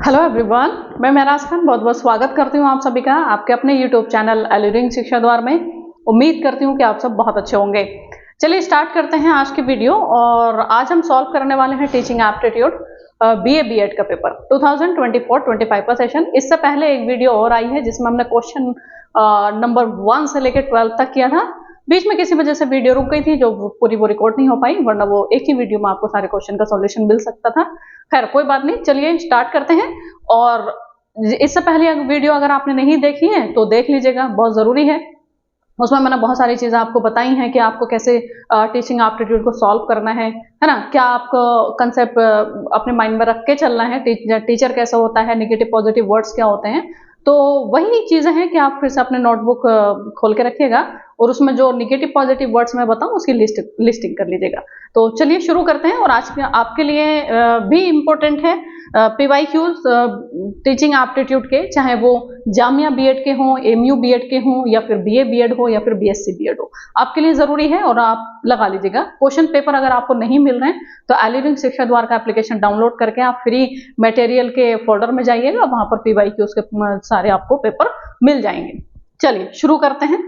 Hello everyone, मैं महराज खान बहुत बहुत स्वागत करती हूँ आप सभी का आपके अपने यूट्यूब चैनल एल्यूरिंग शिक्षा द्वार में। उम्मीद करती हूँ कि आप सब बहुत अच्छे होंगे। चलिए स्टार्ट करते हैं आज की वीडियो। और आज हम सॉल्व करने वाले हैं टीचिंग एप्टीट्यूड बीए बीएड का पेपर 2024-25 का सेशन। इससे पहले एक वीडियो और आई है जिसमें हमने क्वेश्चन नंबर 1 से लेकर 12 तक किया था। बीच में किसी वजह से वीडियो रुक गई थी जो पूरी वो रिकॉर्ड नहीं हो पाई, वरना वो एक ही वीडियो में आपको सारे क्वेश्चन का सॉल्यूशन मिल सकता था। खैर कोई बात नहीं, चलिए स्टार्ट करते हैं। और इससे पहले वीडियो अगर आपने नहीं देखी है तो देख लीजिएगा, बहुत जरूरी है। उसमें मैंने बहुत सारी चीजें आपको बताई हैं कि आपको कैसे टीचिंग एप्टीट्यूड को सॉल्व करना है ना, क्या आपको कंसेप्ट अपने माइंड में रख के चलना है, टीचर कैसा होता है, नेगेटिव पॉजिटिव वर्ड्स क्या होते हैं। तो वही चीजें हैं कि आप फिर से अपने नोटबुक खोल के रखिएगा और उसमें जो नेगेटिव पॉजिटिव वर्ड्स मैं बताऊं उसकी लिस्टिंग कर लीजिएगा। तो चलिए शुरू करते हैं। और आज के आपके लिए भी इम्पोर्टेंट है पीवाईक्यूज टीचिंग एप्टीट्यूड के, चाहे वो जामिया बीएड के हों, एमयू बीएड के हों, या फिर बीए बीएड हो, या फिर बीएससी बीएड हो, आपके लिए जरूरी है और आप लगा लीजिएगा। क्वेश्चन पेपर अगर आपको नहीं मिल रहे हैं तो एल्यूरिंग शिक्षा द्वार का एप्लीकेशन डाउनलोड करके आप फ्री मटेरियल के फोल्डर में जाइएगा, वहां पर पीवाईक्यूज के सारे आपको पेपर मिल जाएंगे। चलिए शुरू करते हैं।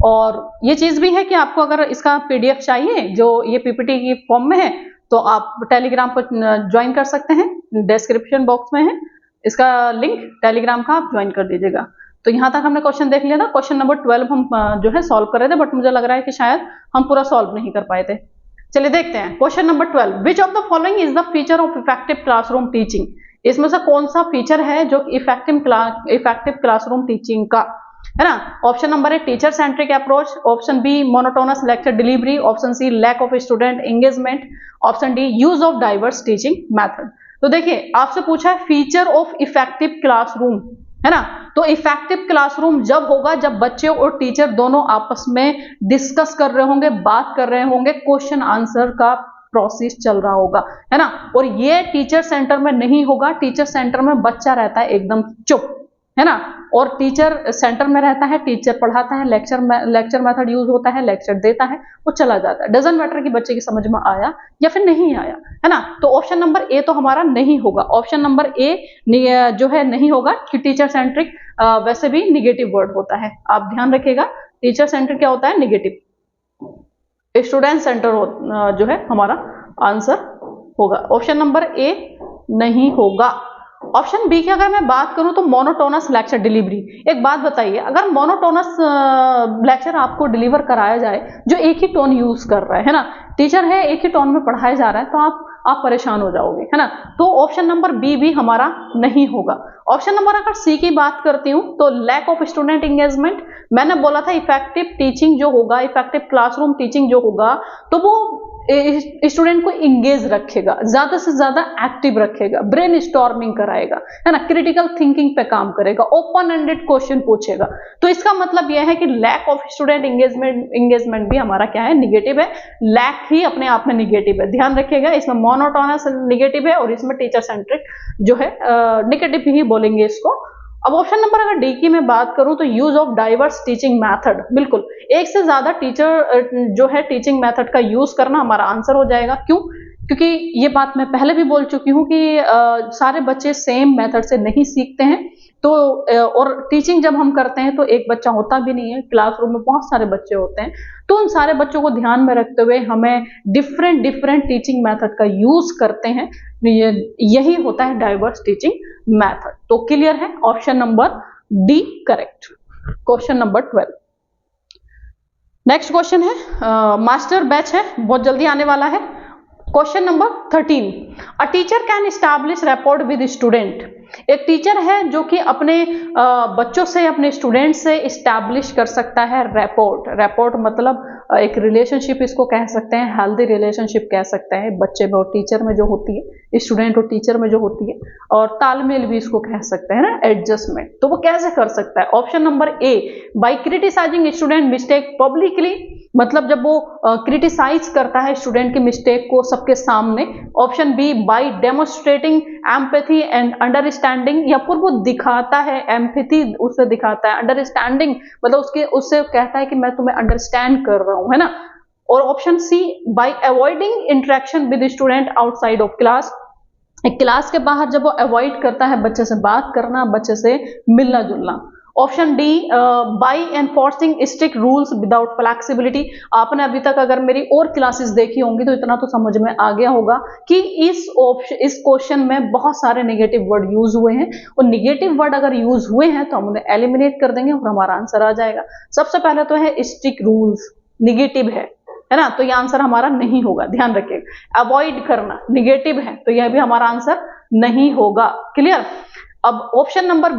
और ये चीज भी है कि आपको अगर इसका पीडीएफ चाहिए जो ये पीपीटी की फॉर्म में है तो आप टेलीग्राम पर ज्वाइन कर सकते हैं, डिस्क्रिप्शन बॉक्स में है इसका लिंक टेलीग्राम का, आप ज्वाइन कर दीजिएगा। तो यहाँ तक हमने क्वेश्चन देख लिया था। क्वेश्चन नंबर 12 हम जो है सॉल्व कर रहे थे, बट मुझे लग रहा है कि शायद हम पूरा सॉल्व नहीं कर पाए थे। चलिए देखते हैं question number 12। Which of the following is the feature of effective classroom teaching? इसमें से कौन सा फीचर है जो इफेक्टिव क्लासरूम टीचिंग का है ना? Option number A teacher centric approach, option B monotonous lecture delivery, option C lack of student engagement, option D use of diverse teaching method. तो देखिए आपसे पूछा है फीचर ऑफ इफेक्टिव क्लासरूम, है ना? तो इफेक्टिव क्लासरूम जब होगा जब बच्चे और टीचर दोनों आपस में डिस्कस कर रहे होंगे, बात कर रहे होंगे, क्वेश्चन आंसर का प्रोसेस चल रहा होगा, है ना? और ये टीचर सेंटर में नहीं होगा। टीचर सेंटर में बच्चा रहता है एकदम चुप, है ना? और टीचर सेंटर में रहता है, टीचर पढ़ाता है, लेक्चर मेथड यूज होता है, लेक्चर देता है, वो चला जाता है। डजंट मैटर कि बच्चे की समझ में आया या फिर नहीं आया, है ना? तो ऑप्शन नंबर ए तो हमारा नहीं होगा। ऑप्शन नंबर ए जो है नहीं होगा कि टीचर सेंट्रिक वैसे भी निगेटिव वर्ड होता है, आप ध्यान रखिएगा। टीचर सेंट्रिक क्या होता है? निगेटिव। स्टूडेंट सेंटर जो है हमारा आंसर होगा। ऑप्शन नंबर ए नहीं होगा। ऑप्शन बी की अगर मैं बात करूं तो मोनोटोनस लेक्चर डिलीवरी। एक बात बताइए, अगर मोनोटोनस लेक्चर आपको डिलीवर कराया जाए जो एक ही टोन यूज कर रहा है ना, टीचर है एक ही टोन में पढ़ाया जा रहा है, तो आप परेशान हो जाओगे, है ना? तो ऑप्शन नंबर बी भी हमारा नहीं होगा। ऑप्शन नंबर अगर सी की बात करती हूं तो लैक ऑफ स्टूडेंट एंगेजमेंट। मैंने बोला था इफेक्टिव टीचिंग जो होगा, इफेक्टिव क्लासरूम टीचिंग जो होगा, तो वो स्टूडेंट को इंगेज रखेगा, ज्यादा से ज्यादा एक्टिव रखेगा, ब्रेन स्टॉर्मिंग कराएगा, है ना? क्रिटिकल थिंकिंग पे काम करेगा, ओपन एंडेड क्वेश्चन पूछेगा। तो इसका मतलब यह है कि लैक ऑफ स्टूडेंट एंगेजमेंट भी हमारा क्या है? निगेटिव है। लैक ही अपने आप में निगेटिव है, ध्यान रखिएगा। इसमें मोनोटोनस निगेटिव है और इसमें टीचर सेंट्रिक जो है निगेटिव ही बोलेंगे इसको। अब ऑप्शन नंबर अगर डी की मैं बात करूं तो use of diverse teaching method, बिल्कुल एक से ज्यादा टीचर जो है टीचिंग मेथड का यूज करना हमारा आंसर हो जाएगा। क्यों? क्योंकि ये बात मैं पहले भी बोल चुकी हूं कि सारे बच्चे सेम मेथड से नहीं सीखते हैं। तो और टीचिंग जब हम करते हैं तो एक बच्चा होता भी नहीं है, क्लासरूम में बहुत सारे बच्चे होते हैं, तो उन सारे बच्चों को ध्यान में रखते हुए हमें डिफरेंट टीचिंग मेथड का यूज करते हैं। यही होता है डाइवर्स टीचिंग मेथड। तो क्लियर है, option number D correct. Question number 12। Next question है मास्टर बैच है, बहुत जल्दी आने वाला है। Question number 13। A teacher can establish rapport with student. एक टीचर है जो कि अपने बच्चों से, अपने स्टूडेंट से एस्टैब्लिश कर सकता है रैपोर्ट मतलब एक रिलेशनशिप इसको कह सकते हैं, हेल्दी रिलेशनशिप कह सकते हैं बच्चे में और टीचर में जो होती है, स्टूडेंट और टीचर में जो होती है, और तालमेल भी इसको कह सकते हैं ना, एडजस्टमेंट। तो वो कैसे कर सकता है? Option number A by criticising student mistake publicly, मतलब जब वो क्रिटिसाइज करता है स्टूडेंट की मिस्टेक को सबके सामने। Option B by demonstrating empathy and understanding, या फिर वो दिखाता है एम्पैथी, उससे दिखाता है, अंडरस्टैंडिंग मतलब उससे कहता है कि मैं तुम्हें अंडरस्टैंड कर रहा हूं, है ना? और option C by avoiding interaction with student outside of class, एक क्लास के बाहर जब वो अवॉइड करता है बच्चे से बात करना, बच्चे से मिलना जुलना। Option D, by enforcing strict rules without flexibility. आपने अभी तक अगर मेरी और क्लासेस देखी होंगी तो इतना तो समझ में आ गया होगा कि इस क्वेश्चन में बहुत सारे नेगेटिव वर्ड यूज हुए हैं, और नेगेटिव वर्ड अगर यूज हुए हैं तो हम उन्हें एलिमिनेट कर देंगे और हमारा आंसर आ जाएगा। सबसे पहले तो है स्ट्रिक्ट रूल्स, निगेटिव है ना, तो यह आंसर हमारा नहीं होगा, ध्यान रखिएगा। अवॉइड करना निगेटिव है तो यह भी हमारा आंसर नहीं होगा। क्लियर। अब ऑप्शन नंबर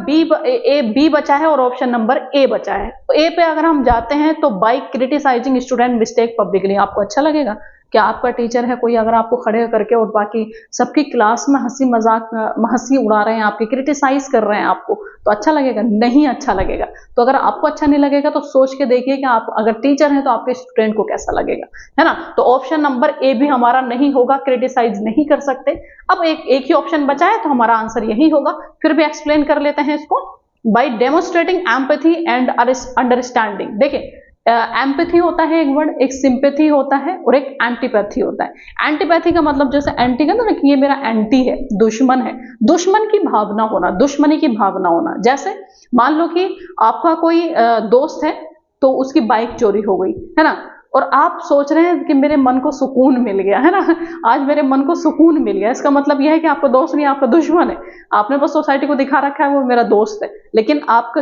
बी बचा है और ऑप्शन नंबर ए बचा है। तो ए पे अगर हम जाते हैं तो by criticising student mistake publicly, आपको अच्छा लगेगा? क्या आपका टीचर है कोई, अगर आपको खड़े करके और बाकी सबकी क्लास में हंसी उड़ा रहे हैं, आपकी क्रिटिसाइज कर रहे हैं आपको, तो अच्छा लगेगा? नहीं अच्छा लगेगा। तो अगर आपको अच्छा नहीं लगेगा तो सोच के देखिए कि आप अगर टीचर हैं तो आपके स्टूडेंट को कैसा लगेगा, है ना। तो ऑप्शन नंबर ए भी हमारा नहीं होगा, क्रिटिसाइज नहीं कर सकते। अब एक ही ऑप्शन बचा है तो हमारा आंसर यही होगा। फिर भी एक्सप्लेन कर लेते हैं इसको। By demonstrating empathy and understanding. देखिए, एम्पैथी होता है एक वर्ड, एक सिंपैथी होता है और एक एंटीपैथी होता है। एंटीपैथी का मतलब जैसे एंटी का ना, कि ये मेरा एंटी है, दुश्मन है, दुश्मन की भावना होना, दुश्मनी की भावना होना। जैसे मान लो कि आपका कोई दोस्त है तो उसकी बाइक चोरी हो गई, है ना, और आप सोच रहे हैं कि मेरे मन को सुकून मिल गया, है ना, आज मेरे मन को सुकून मिल गया। इसका मतलब यह है कि आपका दोस्त नहीं, आपका दुश्मन है। आपने बस सोसाइटी को दिखा रखा है वो मेरा दोस्त है, लेकिन आपका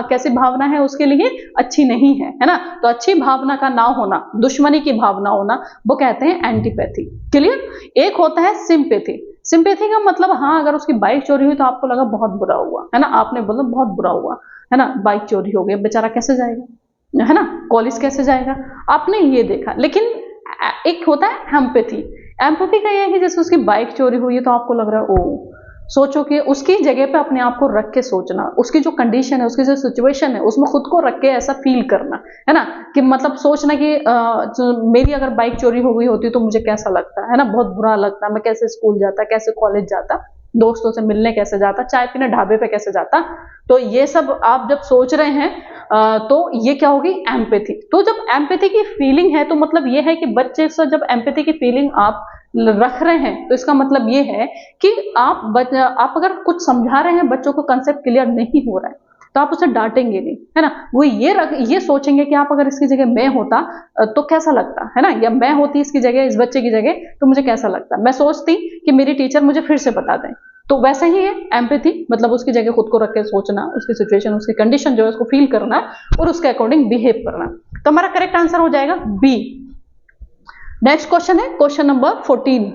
कैसी भावना है उसके लिए, अच्छी नहीं है ना। तो अच्छी भावना का ना होना, दुश्मनी की भावना होना, वो कहते हैं एंटीपैथी। क्लियर। एक होता है सिंपैथी। सिंपैथी का मतलब, हाँ अगर उसकी बाइक चोरी हुई तो आपको लगा बहुत बुरा हुआ, है ना, आपने बोला बहुत बुरा हुआ, है ना, बाइक चोरी हो गई, बेचारा कैसे जाएगा, है ना, कॉलेज कैसे जाएगा, आपने ये देखा। लेकिन एक होता है एम्पैथी। एम्पैथी का ये है कि जैसे उसकी बाइक चोरी हुई है तो आपको लग रहा है, ओ सोचो कि उसकी जगह पे अपने आप को रख के सोचना, उसकी जो कंडीशन है, उसकी जो सिचुएशन है, उसमें खुद को रख के ऐसा फील करना, है ना, कि मतलब सोचना कि मेरी अगर बाइक चोरी हो गई होती तो मुझे कैसा लगता, है ना, बहुत बुरा लगता, मैं कैसे स्कूल जाता, कैसे कॉलेज जाता, दोस्तों से मिलने कैसे जाता, चाय पीने ढाबे पे कैसे जाता। तो ये सब आप जब सोच रहे हैं तो ये क्या होगी, एम्पैथी। तो जब एम्पैथी की फीलिंग है तो मतलब ये है कि बच्चे से जब एम्पैथी की फीलिंग आप रख रहे हैं तो इसका मतलब ये है कि आप अगर कुछ समझा रहे हैं, बच्चों को कंसेप्ट क्लियर नहीं हो रहा है तो आप उसे डांटेंगे नहीं, है ना, वो ये सोचेंगे कि आप अगर इसकी जगह मैं होता तो कैसा लगता, है ना, या मैं होती इसकी जगह, इस बच्चे की जगह, तो मुझे कैसा लगता, मैं सोचती कि मेरी टीचर मुझे फिर से बता दें। तो वैसा ही है एम्पैथी, मतलब उसकी जगह खुद को रख के सोचना, उसकी सिचुएशन, उसकी कंडीशन जो है उसको फील करना और उसके अकॉर्डिंग बिहेव करना। तो हमारा करेक्ट आंसर हो जाएगा बी। नेक्स्ट क्वेश्चन है question number 14।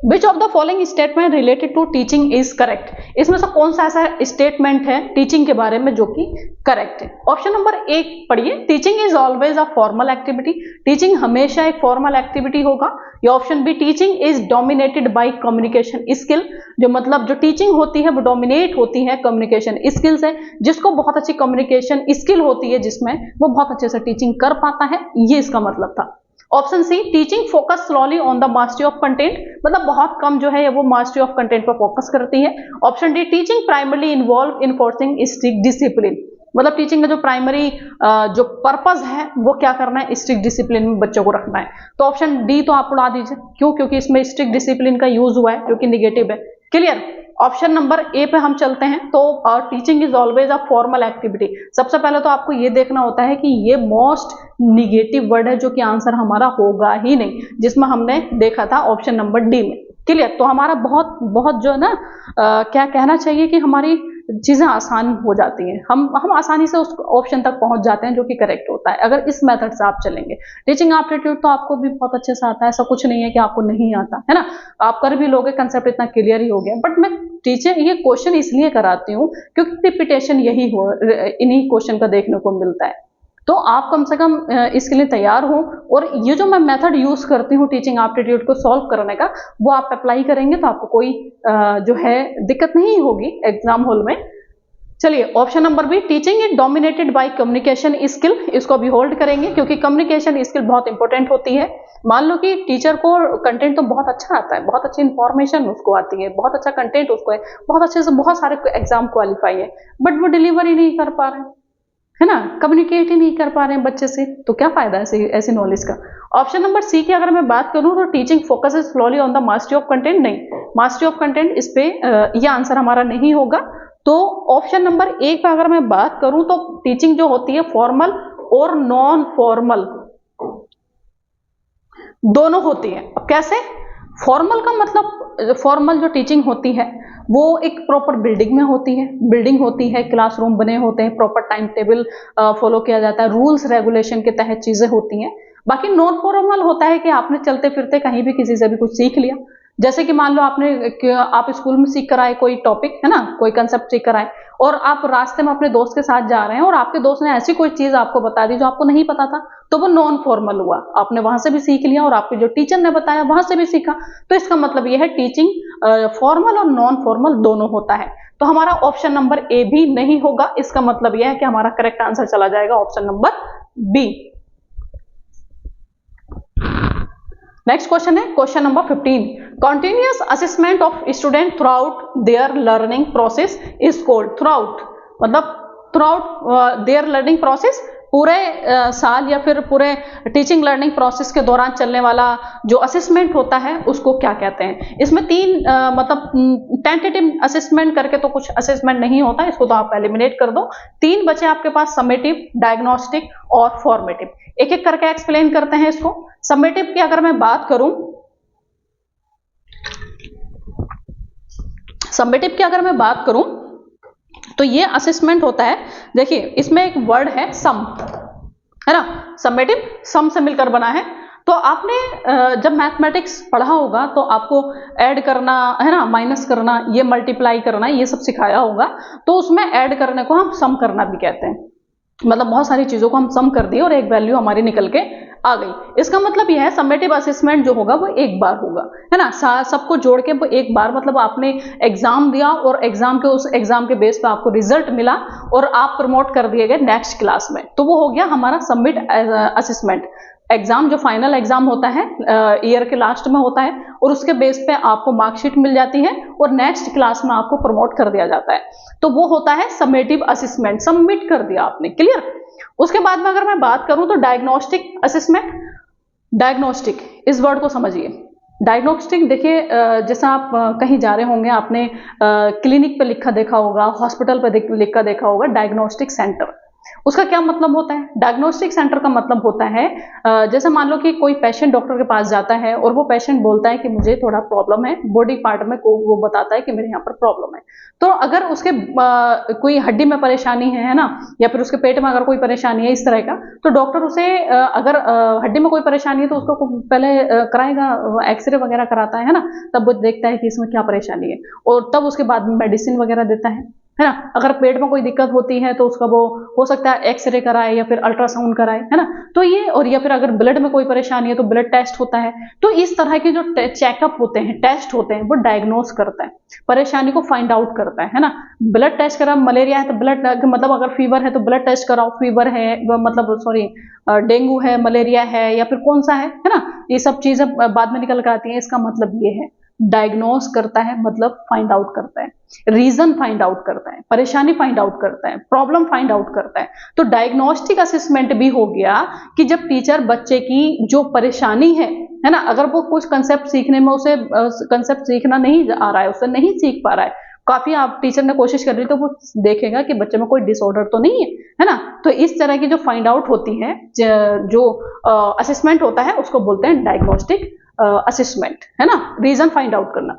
Which of the following statement related to teaching is correct. इसमें से कौन सा ऐसा स्टेटमेंट है टीचिंग के बारे में जो कि करेक्ट है। ऑप्शन नंबर 1 पढ़िए, teaching is always a formal activity. Teaching हमेशा एक फॉर्मल एक्टिविटी होगा। या option B, teaching is dominated by communication skill. जो मतलब जो टीचिंग होती है वो डोमिनेट होती है कम्युनिकेशन स्किल से। जिसको बहुत अच्छी कम्युनिकेशन स्किल होती है, जिसमें वो बहुत अच्छे से टीचिंग कर पाता है, ये इसका मतलब था। Option C, teaching focus slowly on the mastery of content, मतलब बहुत कम जो है वो मास्टरी ऑफ कंटेंट पर फोकस करती है। Option D, teaching primarily involve in forcing strict discipline, मतलब टीचिंग का जो प्राइमरी जो पर्पस है वो क्या करना है, स्ट्रिक्ट डिसिप्लिन में बच्चों को रखना है। तो ऑप्शन डी तो आप उड़ा दीजिए, क्यों, क्योंकि इसमें स्ट्रिक्ट डिसिप्लिन का यूज हुआ है जो कि निगेटिव है। क्लियर। ऑप्शन नंबर ए पे हम चलते हैं। तो teaching is always a formal activity, सबसे पहले तो आपको ये देखना होता है कि ये मोस्ट निगेटिव वर्ड है जो कि आंसर हमारा होगा ही नहीं, जिसमें हमने देखा था ऑप्शन नंबर डी में। क्लियर। तो हमारा बहुत जो है ना क्या कहना चाहिए कि हमारी चीजें आसान हो जाती हैं, हम आसानी से उस ऑप्शन तक पहुंच जाते हैं जो कि करेक्ट होता है अगर इस मेथड से आप चलेंगे। टीचिंग एप्टीट्यूड तो आपको भी बहुत अच्छे से आता है, ऐसा कुछ नहीं है कि आपको नहीं आता, है ना, आप कर भी लोगे, कंसेप्ट इतना क्लियर ही हो गया। बट मैं टीचर ये क्वेश्चन इसलिए कराती हूँ क्योंकि रिपीटेशन यही हो, इन्हीं क्वेश्चन का देखने को मिलता है। तो आप कम से कम इसके लिए तैयार हो, और ये जो मैं मेथड यूज करती हूँ टीचिंग एप्टीट्यूड को सॉल्व करने का, वो आप अप्लाई करेंगे तो आपको कोई जो है दिक्कत नहीं होगी एग्जाम हॉल में। चलिए, option number B, teaching is dominated by communication skill, इसको भी होल्ड करेंगे क्योंकि कम्युनिकेशन स्किल बहुत इंपॉर्टेंट होती है। मान लो कि टीचर को कंटेंट तो बहुत अच्छा आता है, बहुत अच्छी इंफॉर्मेशन उसको आती है, बहुत अच्छा कंटेंट उसको है, बहुत अच्छे से बहुत सारे एग्जाम क्वालिफाई है, बट वो डिलीवर ही नहीं कर पा रहे, है ना, कम्युनिकेट ही नहीं कर पा रहे हैं बच्चे से, तो क्या फायदा है ऐसी नॉलेज का। ऑप्शन नंबर सी की अगर मैं बात करूं तो teaching focuses slowly on the mastery of content, नहीं, मास्टरी ऑफ कंटेंट इस पे ये आंसर हमारा नहीं होगा। तो ऑप्शन नंबर ए पर अगर मैं बात करूं तो टीचिंग जो होती है फॉर्मल और नॉन फॉर्मल दोनों होती है। अब कैसे? फॉर्मल का मतलब, फॉर्मल जो टीचिंग होती है वो एक प्रॉपर बिल्डिंग में होती है, बिल्डिंग होती है, क्लासरूम बने होते हैं, प्रॉपर टाइम टेबल फॉलो किया जाता है, रूल्स रेगुलेशन के तहत चीजें होती हैं। बाकी नॉन फॉर्मल होता है कि आपने चलते फिरते कहीं भी किसी से भी कुछ सीख लिया, जैसे कि मान लो आप स्कूल में सीख कर आए कोई टॉपिक, है ना, कोई कंसेप्ट सीख कर आए और आप रास्ते में अपने दोस्त के साथ जा रहे हैं और आपके दोस्त ने ऐसी कोई चीज आपको बता दी जो आपको नहीं पता था, तो वो नॉन फॉर्मल हुआ, आपने वहां से भी सीख लिया और आपके जो टीचर ने बताया वहां से भी सीखा। तो इसका मतलब यह है टीचिंग फॉर्मल और नॉन फॉर्मल दोनों होता है। तो हमारा ऑप्शन नंबर ए भी नहीं होगा, इसका मतलब यह है कि हमारा करेक्ट आंसर चला जाएगा option number B. Next question है question number 15, continuous assessment of student throughout their learning process is called. Throughout मतलब throughout their learning process, पूरे साल या फिर पूरे टीचिंग लर्निंग प्रोसेस के दौरान चलने वाला जो असेसमेंट होता है उसको क्या कहते हैं। इसमें तीन मतलब टेंटेटिव असेसमेंट करके तो कुछ असेसमेंट नहीं होता, इसको तो आप एलिमिनेट कर दो। तीन बचे आपके पास, समेटिव, डायग्नोस्टिक और फॉर्मेटिव। एक एक करके एक्सप्लेन करते हैं इसको। समेटिव की अगर मैं बात करूं, समेटिव की अगर मैं बात करूं तो ये असेसमेंट होता है, देखिए इसमें एक वर्ड है सम, है ना, समेटिव सम से मिलकर बना है। तो आपने जब मैथमेटिक्स पढ़ा होगा तो आपको ऐड करना, है ना, माइनस करना, ये मल्टीप्लाई करना, ये सब सिखाया होगा। तो उसमें ऐड करने को हम सम करना भी कहते हैं, मतलब बहुत सारी चीजों को हम सम कर दिए और एक वैल्यू हमारी निकल के आ गई। इसका मतलब यह है समेटिव असेसमेंट जो होगा वो एक बार होगा, है ना, सबको जोड़ के वो एक बार, मतलब आपने एग्जाम दिया और एग्जाम के उस एग्जाम के बेस पे आपको रिजल्ट मिला और आप प्रमोट कर दिए गए नेक्स्ट क्लास में, तो वो हो गया हमारा सबमिट असेसमेंट। एग्जाम जो फाइनल एग्जाम होता है ईयर के लास्ट में होता है और उसके बेस पे आपको मार्कशीट मिल जाती है और नेक्स्ट क्लास में आपको प्रमोट कर दिया जाता है, तो वो होता है समेटिव असेसमेंट, सबमिट कर दिया आपने, क्लियर। उसके बाद में अगर मैं बात करूं तो डायग्नोस्टिक असेसमेंट। डायग्नोस्टिक, इस वर्ड को समझिए। डायग्नोस्टिक देखिए, जैसा आप कहीं जा रहे होंगे, आपने क्लिनिक पे लिखा देखा होगा, हॉस्पिटल पे लिखा देखा होगा डायग्नोस्टिक सेंटर। उसका क्या मतलब होता है? डायग्नोस्टिक सेंटर का मतलब होता है जैसे मान लो कि कोई पेशेंट डॉक्टर के पास जाता है और वो पेशेंट बोलता है कि मुझे थोड़ा प्रॉब्लम है बॉडी पार्ट में, को वो बताता है कि मेरे यहाँ पर प्रॉब्लम है। तो अगर उसके कोई हड्डी में परेशानी है ना, या फिर उसके पेट में अगर कोई परेशानी है इस तरह का, तो डॉक्टर उसे अगर हड्डी में कोई परेशानी है तो उसको पहले कराएगा, एक्सरे वगैरह कराता है ना, तब वो देखता है कि इसमें क्या परेशानी है और तब उसके बाद में मेडिसिन वगैरह देता है ना। अगर पेट में कोई दिक्कत होती है तो उसका वो हो सकता है एक्सरे कराए या फिर अल्ट्रासाउंड कराए, है ना। तो ये, और या फिर अगर ब्लड में कोई परेशानी है तो ब्लड टेस्ट होता है। तो इस तरह के जो चेकअप होते हैं, टेस्ट होते हैं, वो डायग्नोस करता है, परेशानी को फाइंड आउट करता है ना। ब्लड टेस्ट करा, मलेरिया है तो ब्लड, मतलब अगर फीवर है तो ब्लड टेस्ट कराओ, फीवर है मतलब सॉरी डेंगू है, मलेरिया है या फिर कौन सा है ना, ये सब चीजें बाद में निकल कर आती हैं। इसका मतलब ये है डायग्नोस करता है, मतलब फाइंड आउट करता है, रीजन फाइंड आउट करता है, परेशानी फाइंड आउट करता है, प्रॉब्लम फाइंड आउट करता है। तो डायग्नोस्टिक असेसमेंट भी हो गया कि जब टीचर बच्चे की जो परेशानी है ना, अगर वो कुछ कंसेप्ट सीखने में उसे कंसेप्ट सीखना नहीं आ रहा है, उससे नहीं सीख पा रहा है, काफी आप टीचर ने कोशिश कर ली, तो वो देखेगा कि बच्चे में कोई डिसऑर्डर तो नहीं है ना। तो इस तरह की जो फाइंड आउट होती है, जो असेसमेंट होता है, उसको बोलते हैं डायग्नोस्टिक असेसमेंट, है ना, रीजन फाइंड आउट करना।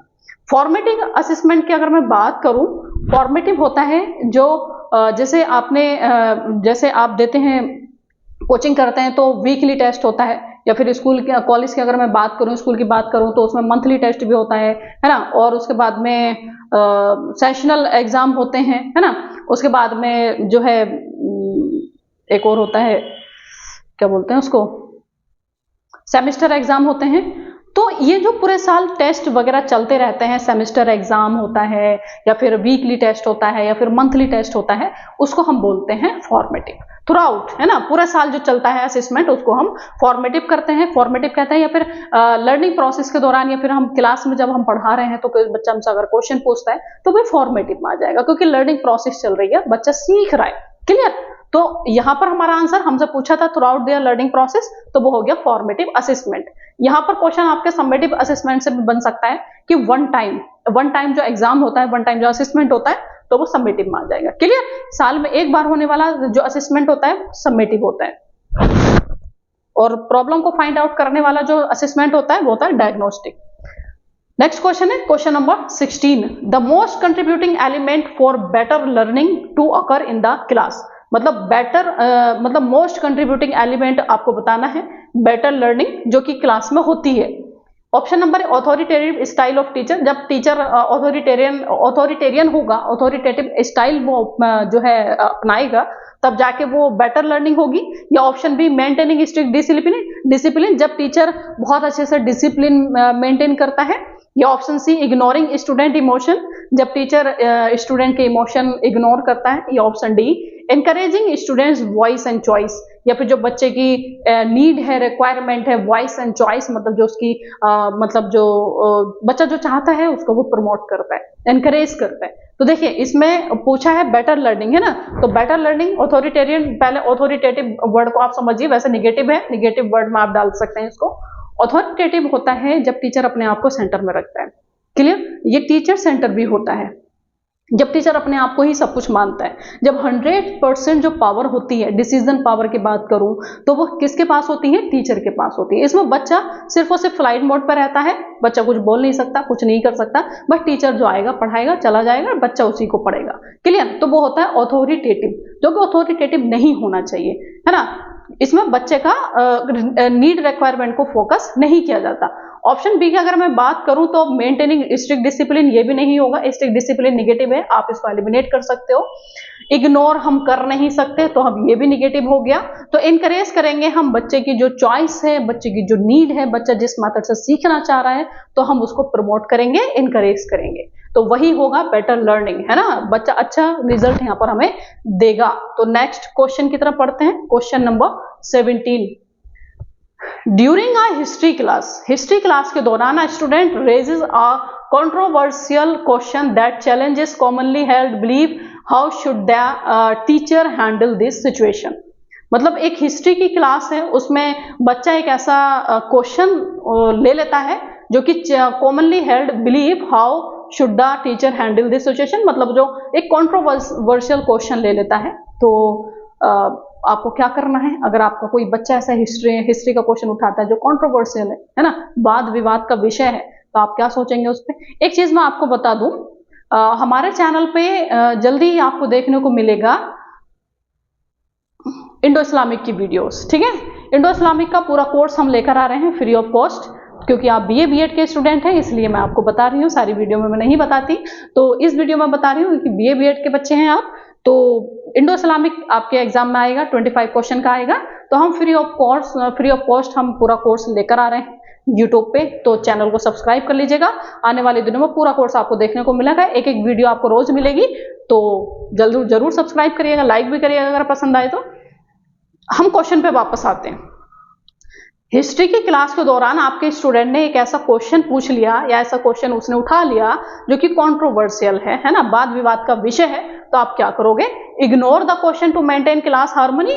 फॉर्मेटिव असेसमेंट की अगर मैं बात करूं, फॉर्मेटिव होता है जो जैसे आपने जैसे आप देते हैं, कोचिंग करते हैं तो वीकली टेस्ट होता है, या फिर स्कूल के कॉलेज की अगर मैं बात करूं, स्कूल की बात करूं तो उसमें मंथली टेस्ट भी होता है ना। और उसके बाद में सेशनल एग्जाम होते हैं, है ना। उसके बाद में जो है एक और होता है, क्या बोलते हैं उसको, सेमेस्टर एग्जाम होते हैं। तो ये जो पूरे साल टेस्ट वगैरह चलते रहते हैं, सेमेस्टर एग्जाम होता है या फिर वीकली टेस्ट होता है या फिर मंथली टेस्ट होता है, उसको हम बोलते हैं फॉर्मेटिव। थ्रू आउट, है ना, पूरा साल जो चलता है असेसमेंट, उसको हम फॉर्मेटिव करते हैं, फॉर्मेटिव कहते हैं। या फिर लर्निंग प्रोसेस के दौरान, या फिर हम क्लास में जब हम पढ़ा रहे हैं तो कोई बच्चा हमसे अगर क्वेश्चन पूछता है तो वो फॉर्मेटिव में आ जाएगा, क्योंकि लर्निंग प्रोसेस चल रही है, बच्चा सीख रहा है, क्लियर। तो यहाँ पर हमारा आंसर हमसे पूछा था through out their learning process, तो वो हो गया फॉर्मेटिव असेसमेंट। यहाँ पर क्वेश्चन आपके समेटिव असेसमेंट से भी बन सकता है कि वन टाइम जो एग्जाम होता है, वन टाइम जो असेसमेंट होता है, तो वो समेटिव में आ जाएगा। क्लियर? साल में एक बार होने वाला जो असेसमेंट होता है समेटिव होता है, और प्रॉब्लम को फाइंड आउट करने वाला जो असेसमेंट होता है वो होता है डायग्नोस्टिक। नेक्स्ट क्वेश्चन है question number 16, the most contributing element for better learning to occur in the class. मतलब मोस्ट कंट्रीब्यूटिंग एलिमेंट आपको बताना है बेटर लर्निंग जो कि क्लास में होती है। Option number authoritative style of teacher, जब टीचर ऑथोरिटेरियन होगा, ऑथोरिटेटिव स्टाइल वो जो है अपनाएगा, तब जाके वो बेटर लर्निंग होगी। या option B maintaining strict discipline, जब टीचर बहुत अच्छे से डिसिप्लिन मेंटेन करता है। या option C ignoring student emotion, जब टीचर स्टूडेंट के इमोशन इग्नोर करता है। या option D encouraging students voice and choice, या फिर जो बच्चे की नीड है, रिक्वायरमेंट है, वॉइस एंड चॉइस, मतलब जो उसकी मतलब जो बच्चा जो चाहता है उसको वो प्रमोट करता है, एनकरेज करता है। तो देखिए इसमें पूछा है बेटर लर्निंग, है ना, तो बेटर लर्निंग ऑथोरिटेरियन, पहले ऑथोरिटेटिव वर्ड को आप समझिए, वैसे निगेटिव है, निगेटिव वर्ड में आप डाल सकते हैं इसको। ऑथोरिटेटिव होता है जब टीचर अपने आप को सेंटर में रखता है। क्लियर? ये टीचर सेंटर भी होता है जब टीचर अपने आप को ही सब कुछ मानता है। जब 100% जो पावर होती है, डिसीजन पावर की बात करूं, तो वो किसके पास होती है? टीचर के पास होती है। इसमें बच्चा सिर्फ और सिर्फ फ्लाइट मोड पर रहता है, बच्चा कुछ बोल नहीं सकता, कुछ नहीं कर सकता, बस टीचर जो आएगा पढ़ाएगा, चला जाएगा, बच्चा उसी को पढ़ेगा। क्लियर? तो वो होता है ऑथोरिटेटिव, जो कि ऑथोरिटेटिव नहीं होना चाहिए, है ना। इसमें बच्चे का नीड रिक्वायरमेंट को फोकस नहीं किया जाता। ऑप्शन बी की अगर मैं बात करूं तो मेंटेनिंग स्ट्रिक्ट डिसिप्लिन, ये भी नहीं होगा, स्ट्रिक्ट डिसिप्लिन निगेटिव है, आप इसको एलिमिनेट कर सकते हो। इग्नोर हम कर नहीं सकते, तो हम ये भी निगेटिव हो गया। तो इनकरेज करेंगे हम बच्चे की जो चॉइस है, बच्चे की जो नीड है, बच्चा जिस मेथड से सीखना चाह रहा है, तो हम उसको प्रमोट करेंगे, इनकरेज करेंगे, तो वही होगा बेटर लर्निंग, है ना। बच्चा अच्छा रिजल्ट यहाँ पर हमें देगा। तो नेक्स्ट क्वेश्चन की तरफ पढ़ते हैं, question number 17। During a history class के दौरान a student raises a controversial question that challenges commonly held belief, how should the teacher handle this situation. मतलब एक हिस्ट्री की क्लास है, उसमें बच्चा एक ऐसा क्वेश्चन ले लेता है जो कि commonly held belief, how should the teacher handle this situation, मतलब जो एक कंट्रोवर्शियल क्वेश्चन ले लेता है। तो आपको क्या करना है, अगर आपका कोई बच्चा ऐसा हिस्ट्री का क्वेश्चन उठाता है जो कंट्रोवर्शियल है ना, वाद विवाद का विषय है, तो आप क्या सोचेंगे उस पर। एक चीज मैं आपको बता दूं, हमारे चैनल पे जल्दी ही आपको देखने को मिलेगा इंडो इस्लामिक की वीडियोस, ठीक है। इंडो इस्लामिक का पूरा कोर्स हम लेकर आ रहे हैं फ्री ऑफ कॉस्ट, क्योंकि आप बीए बीएड के स्टूडेंट हैं, इसलिए मैं आपको बता रही हूँ, सारी वीडियो में मैं नहीं बताती, तो इस वीडियो में बता रही हूँ कि बीए बीएड के बच्चे हैं आप, तो इंडो इस्लामिक आपके एग्जाम में आएगा, 25 क्वेश्चन का आएगा। तो हम फ्री ऑफ कॉस्ट हम पूरा कोर्स लेकर आ रहे हैं यूट्यूब पे, तो चैनल को सब्सक्राइब कर लीजिएगा। आने वाले दिनों में पूरा कोर्स आपको देखने को मिलेगा, एक एक वीडियो आपको रोज मिलेगी, तो जरूर सब्सक्राइब करिएगा, लाइक भी करिएगा अगर पसंद आए तो। हम क्वेश्चन पे वापस आते हैं। हिस्ट्री की क्लास के दौरान आपके स्टूडेंट ने एक ऐसा क्वेश्चन पूछ लिया, या ऐसा क्वेश्चन उसने उठा लिया जो कि कंट्रोवर्शियल है ना, वाद विवाद का विषय है, तो आप क्या करोगे? Ignore the question to maintain class harmony,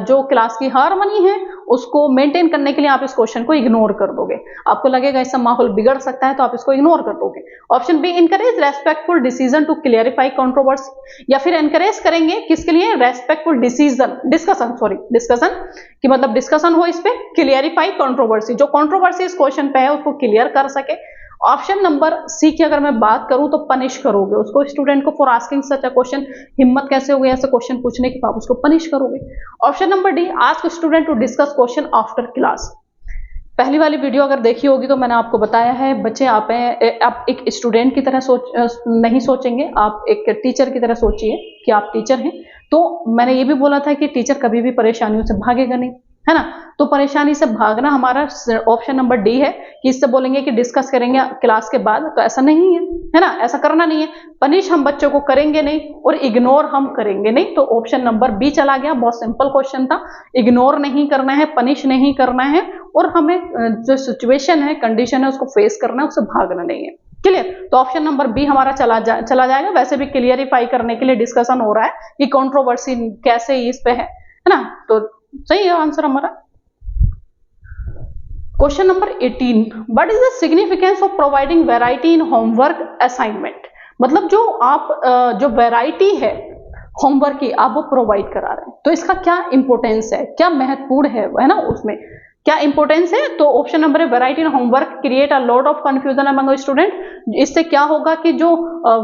जो क्लास की हार्मनी है उसको मेंटेन करने के लिए आप इस क्वेश्चन को इग्नोर कर दोगे। आपको लगेगा इससे माहौल बिगड़ सकता है, तो आप इसको इग्नोर कर दोगे। Option B encourage respectful decision to clarify controversy, या फिर एनकरेज करेंगे किसके लिए? रेस्पेक्टफुल डिस्कशन कि मतलब डिस्कशन हो इस पे, क्लियरिफाई कंट्रोवर्सी, जो कंट्रोवर्सी इस क्वेश्चन पे है उसको क्लियर कर सके। ऑप्शन नंबर सी की अगर मैं बात करूं तो पनिश करोगे उसको, स्टूडेंट को for asking such a question, हिम्मत कैसे हो गई ऐसे क्वेश्चन पूछने की, आप उसको पनिश करोगे। Option number D ask student to discuss question after class. पहली वाली वीडियो अगर देखी होगी तो मैंने आपको बताया है, बच्चे आप एक स्टूडेंट की तरह नहीं सोचेंगे, आप एक टीचर की तरह सोचिए कि आप टीचर हैं। तो मैंने ये भी बोला था कि टीचर कभी भी परेशानियों से भागेगा नहीं, है ना। तो परेशानी से भागना हमारा ऑप्शन नंबर डी है, कि इससे बोलेंगे कि डिस्कस करेंगे क्लास के बाद, तो ऐसा नहीं है ना, ऐसा करना नहीं है। पनिश हम बच्चों को करेंगे नहीं और इग्नोर हम करेंगे नहीं, तो ऑप्शन नंबर बी चला गया। बहुत सिंपल क्वेश्चन था, इग्नोर नहीं करना है, पनिश नहीं करना है, और हमें जो सिचुएशन है, कंडीशन है, उसको फेस करना है, उससे भागना नहीं है। क्लियर। तो ऑप्शन नंबर बी हमारा चला जाएगा। वैसे भी क्लियरिफाई करने के लिए डिस्कशन हो रहा है कि कंट्रोवर्सी कैसे इस पे है ना, तो सही है आंसर हमारा। Question number 18, what is the significance of providing variety in homework assignment. मतलब जो आप जो वैरायटी है होमवर्क की आप वो प्रोवाइड करा रहे हैं, तो इसका क्या इंपॉर्टेंस है, क्या महत्वपूर्ण है ना, उसमें क्या इंपॉर्टेंस है। तो ऑप्शन नंबर है variety in homework create a lot of confusion among student. इससे क्या होगा कि जो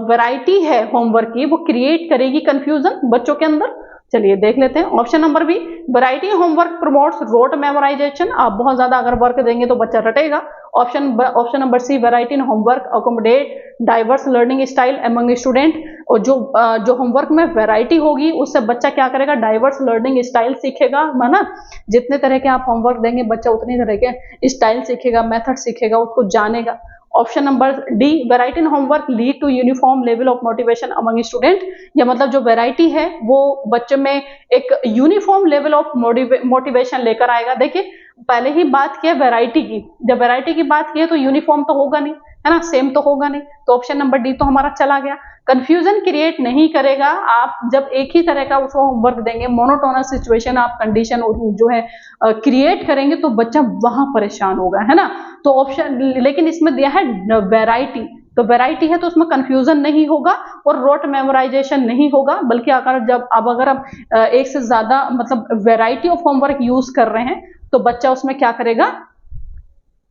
वैरायटी है होमवर्क की वो क्रिएट करेगी कंफ्यूजन बच्चों के अंदर। चलिए देख लेते हैं। Option number B, variety homework promotes rote memorisation. आप बहुत ज्यादा अगर वर्क देंगे तो बच्चा रटेगा। Option number C, variety in homework accommodate diverse learning style among student. और जो होमवर्क में वैरायटी होगी उससे बच्चा क्या करेगा, डाइवर्स लर्निंग स्टाइल सीखेगा, है ना। जितने तरह के आप होमवर्क देंगे बच्चा उतनी तरह के स्टाइल सीखेगा, मेथड सीखेगा, उसको जानेगा। Option number D, variety in homework lead to uniform level of motivation among student. या मतलब जो वैरायटी है वो बच्चे में एक यूनिफॉर्म लेवल ऑफ मोटिवेशन लेकर आएगा। देखिए पहले ही बात किया वैरायटी की, जब वैरायटी की बात की है तो यूनिफॉर्म तो होगा नहीं, है ना, सेम तो होगा नहीं। तो ऑप्शन नंबर डी तो हमारा चला गया। कंफ्यूजन क्रिएट नहीं करेगा। आप जब एक ही तरह का उसको होमवर्क देंगे, मोनोटोनस सिचुएशन आप कंडीशन जो है क्रिएट करेंगे तो बच्चा वहां परेशान होगा, है ना। तो ऑप्शन, लेकिन इसमें दिया है वैरायटी, तो वैरायटी है तो उसमें कंफ्यूजन नहीं होगा और रोट मेमोराइजेशन नहीं होगा, बल्कि अगर हम एक से ज्यादा मतलब वैरायटी ऑफ होमवर्क यूज कर रहे हैं तो बच्चा उसमें क्या करेगा,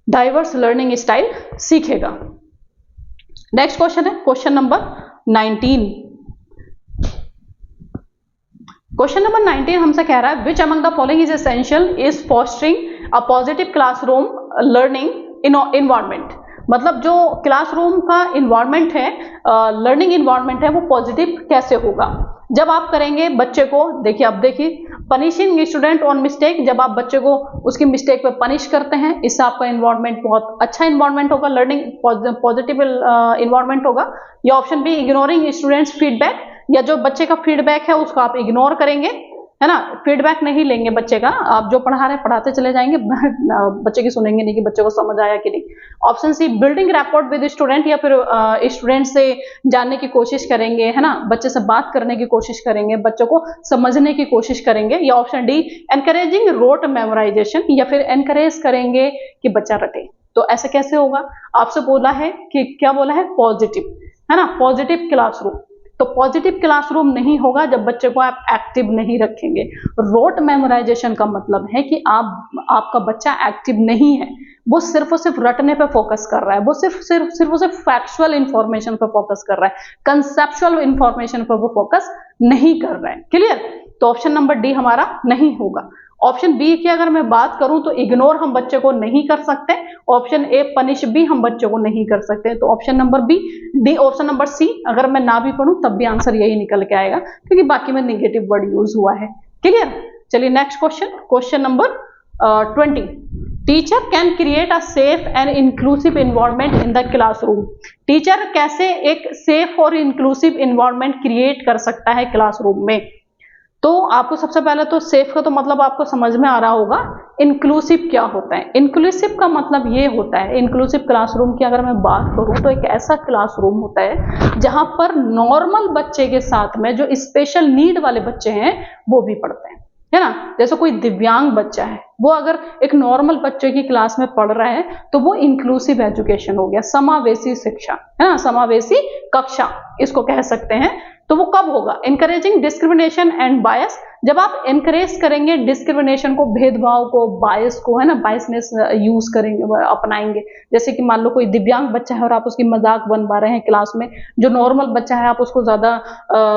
डाइवर्स लर्निंग स्टाइल सीखेगा। नेक्स्ट क्वेश्चन है क्वेश्चन नंबर 19। क्वेश्चन नंबर 19 हमसे कह रहा है which among the following is essential is fostering a positive classroom learning environment. मतलब जो क्लासरूम का इन्वायरमेंट है, लर्निंग इन्वायरमेंट है, वो पॉजिटिव कैसे होगा। जब आप करेंगे बच्चे को, देखिए अब देखिए पनिशिंग स्टूडेंट ऑन मिस्टेक, जब आप बच्चे को उसकी मिस्टेक पे पनिश करते हैं, इससे आपका इन्वायरमेंट बहुत अच्छा इन्वायरमेंट होगा, लर्निंग पॉजिटिव इन्वायरमेंट होगा। या option B, ignoring students feedback, या जो बच्चे का फीडबैक है उसको आप इग्नोर करेंगे, है ना, फीडबैक नहीं लेंगे बच्चे का, आप जो पढ़ा रहे हैं पढ़ाते चले जाएंगे, बच्चे की सुनेंगे नहीं कि बच्चे को समझ आया कि नहीं। Option C, building rapport with student, या फिर स्टूडेंट से जानने की कोशिश करेंगे, है ना, बच्चे से बात करने की कोशिश करेंगे, बच्चों को समझने की कोशिश करेंगे। या option D, encouraging rote memorization, या फिर एनकरेज करेंगे कि बच्चा रटे। तो ऐसे कैसे होगा, आपसे बोला है कि क्या बोला है, पॉजिटिव, है ना, पॉजिटिव क्लासरूम। तो पॉजिटिव क्लासरूम नहीं होगा जब बच्चे को आप एक्टिव नहीं रखेंगे। रोट मेमोराइजेशन का मतलब है कि आपका बच्चा एक्टिव नहीं है, वो सिर्फ और सिर्फ रटने पे फोकस कर रहा है, वो सिर्फ फैक्चुअल इंफॉर्मेशन पे फोकस कर रहा है, कंसेप्चुअल इंफॉर्मेशन पर वो फोकस नहीं कर रहा है। क्लियर। तो ऑप्शन नंबर डी हमारा नहीं होगा। ऑप्शन बी की अगर मैं बात करूं तो इग्नोर हम बच्चे को नहीं कर सकते। ऑप्शन ए, पनिश भी हम बच्चे को नहीं कर सकते। तो option number B, D, option number C अगर मैं ना भी पढ़ूं तब भी आंसर यही निकल के आएगा, क्योंकि बाकी में नेगेटिव वर्ड यूज हुआ है। क्लियर। चलिए next question, question number 20। Teacher can create a safe and inclusive environment in the classroom. Teacher कैसे एक सेफ और इंक्लूसिव इन्वायरमेंट क्रिएट कर सकता है क्लासरूम में। तो आपको सबसे पहले तो सेफ का तो मतलब आपको समझ में आ रहा होगा। इंक्लूसिव क्या होता है, इंक्लूसिव का मतलब ये होता है, इंक्लूसिव क्लासरूम की अगर मैं बात करूं तो एक ऐसा क्लासरूम होता है जहां पर नॉर्मल बच्चे के साथ में जो स्पेशल नीड वाले बच्चे हैं वो भी पढ़ते हैं, है ना। जैसे कोई दिव्यांग बच्चा है, वो अगर एक नॉर्मल बच्चे की क्लास में पढ़ रहा है तो वो इंक्लूसिव एजुकेशन हो गया, समावेशी शिक्षा, है ना, समावेशी कक्षा इसको कह सकते हैं। तो वो कब होगा, एनकरेजिंग डिस्क्रिमिनेशन एंड बायस, जब आप एनकरेज करेंगे डिस्क्रिमिनेशन को, भेदभाव को, बायस को, है ना, बायसनेस यूज करेंगे, अपनाएंगे। जैसे कि मान लो कोई दिव्यांग बच्चा है और आप उसकी मजाक बनवा रहे हैं क्लास में, जो नॉर्मल बच्चा है आप उसको ज्यादा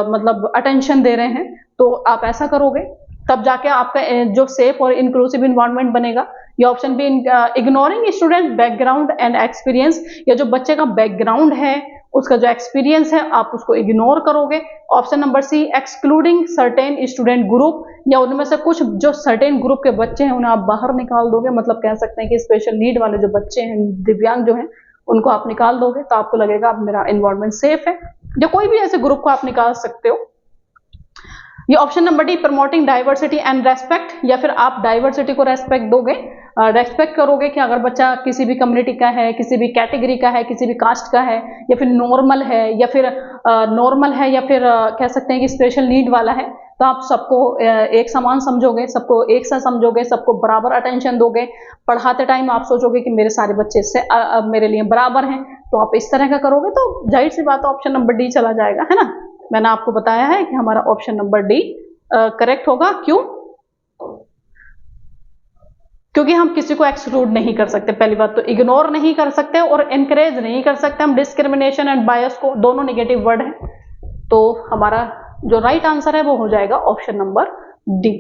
मतलब अटेंशन दे रहे हैं, तो आप ऐसा करोगे तब जाके आपका जो सेफ और इंक्लूसिव इन्वायरमेंट बनेगा। या option B, ignoring student background and experience, या जो बच्चे का बैकग्राउंड है, उसका जो एक्सपीरियंस है आप उसको इग्नोर करोगे। Option number C, excluding certain student group, या उनमें से कुछ जो सर्टेन ग्रुप के बच्चे हैं उन्हें आप बाहर निकाल दोगे, मतलब कह सकते हैं कि स्पेशल नीड वाले जो बच्चे हैं, दिव्यांग जो हैं, उनको आप निकाल दोगे तो आपको लगेगा अब मेरा इन्वायरमेंट सेफ है। या कोई भी ऐसे ग्रुप को आप निकाल सकते हो। ये option number D, promoting diversity and respect, या फिर आप डाइवर्सिटी को रेस्पेक्ट दोगे, रेस्पेक्ट करोगे कि अगर बच्चा किसी भी कम्युनिटी का है, किसी भी कैटेगरी का है, किसी भी कास्ट का है, या फिर नॉर्मल है, या फिर कह सकते हैं कि स्पेशल नीड वाला है, तो आप सबको एक समान समझोगे, सबको एक सा समझोगे, सबको बराबर अटेंशन दोगे। पढ़ाते टाइम आप सोचोगे कि मेरे सारे बच्चे इससे मेरे लिए बराबर हैं, तो आप इस तरह का करोगे तो जाहिर सी बात ऑप्शन नंबर डी चला जाएगा, है ना। मैंने आपको बताया है कि हमारा ऑप्शन नंबर डी करेक्ट होगा। क्यों? क्योंकि हम किसी को एक्सक्लूड नहीं कर सकते, पहली बात तो इग्नोर नहीं कर सकते और एनकरेज नहीं कर सकते हम डिस्क्रिमिनेशन एंड बायस को, दोनों नेगेटिव वर्ड हैं। तो हमारा जो राइट आंसर है वो हो जाएगा option number D.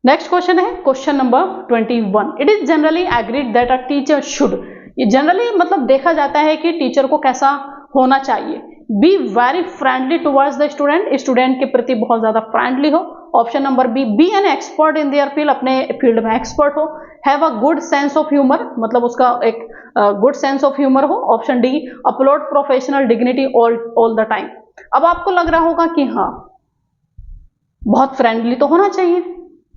Next question है question number 21। It is generally agreed that a teacher should, ये जनरली मतलब देखा जाता है कि टीचर को कैसा होना चाहिए। Be very friendly towards the student, student के प्रति बहुत ज्यादा फ्रेंडली हो। Option number B an expert in their field, अपने फील्ड में एक्सपर्ट हो। Have a good sense of humour, मतलब उसका एक गुड सेंस ऑफ ह्यूमर हो। Option D upload professional dignity all the time. अब आपको लग रहा होगा कि हाँ, बहुत फ्रेंडली तो होना चाहिए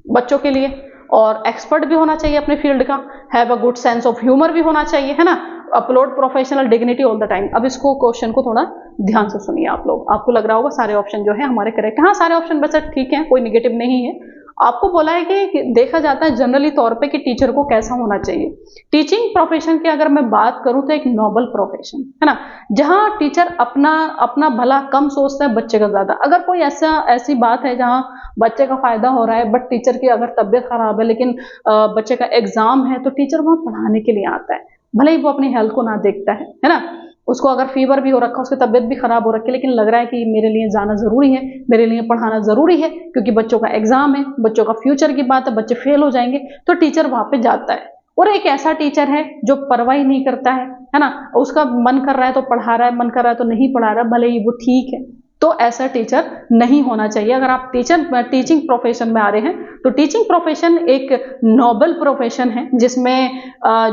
बच्चों के लिए, और एक्सपर्ट भी होना चाहिए अपने फील्ड का, have a good sense of humour भी होना चाहिए, है ना, upload professional dignity all the time. अब इसको क्वेश्चन को थोड़ा ध्यान से सुनिए आप लोग, आपको लग रहा होगा सारे ऑप्शन जो है हमारे करेक्ट है। हाँ, सारे ऑप्शन वैसे ठीक है, कोई निगेटिव नहीं है। आपको बोला है कि देखा जाता है जनरली तौर पे कि टीचर को कैसा होना चाहिए। टीचिंग प्रोफेशन की अगर मैं बात करूं तो एक नोबल प्रोफेशन है ना, जहां टीचर अपना भला कम सोचता है, बच्चे का ज्यादा। अगर कोई ऐसी बात है जहां बच्चे का फायदा हो रहा है, बट टीचर की अगर तबीयत खराब है, लेकिन बच्चे का एग्जाम है, तो टीचर वहां पढ़ाने के लिए आता है, भले ही वो अपनी हेल्थ को ना देखता है ना। उसको अगर फीवर भी हो रखा, उसकी तबीयत भी खराब हो रखी, लेकिन लग रहा है कि मेरे लिए जाना जरूरी है, मेरे लिए पढ़ाना जरूरी है, क्योंकि बच्चों का एग्जाम है, बच्चों का फ्यूचर की बात है, बच्चे फेल हो जाएंगे, तो टीचर वहां पे जाता है। और एक ऐसा टीचर है जो परवाह ही नहीं करता है ना, उसका मन कर रहा है तो पढ़ा रहा है, मन कर रहा है तो नहीं पढ़ा रहा है, भले ही वो ठीक है, तो ऐसा टीचर नहीं होना चाहिए। अगर आप टीचिंग प्रोफेशन में आ रहे हैं, तो टीचिंग प्रोफेशन एक नोबल प्रोफेशन है, जिसमें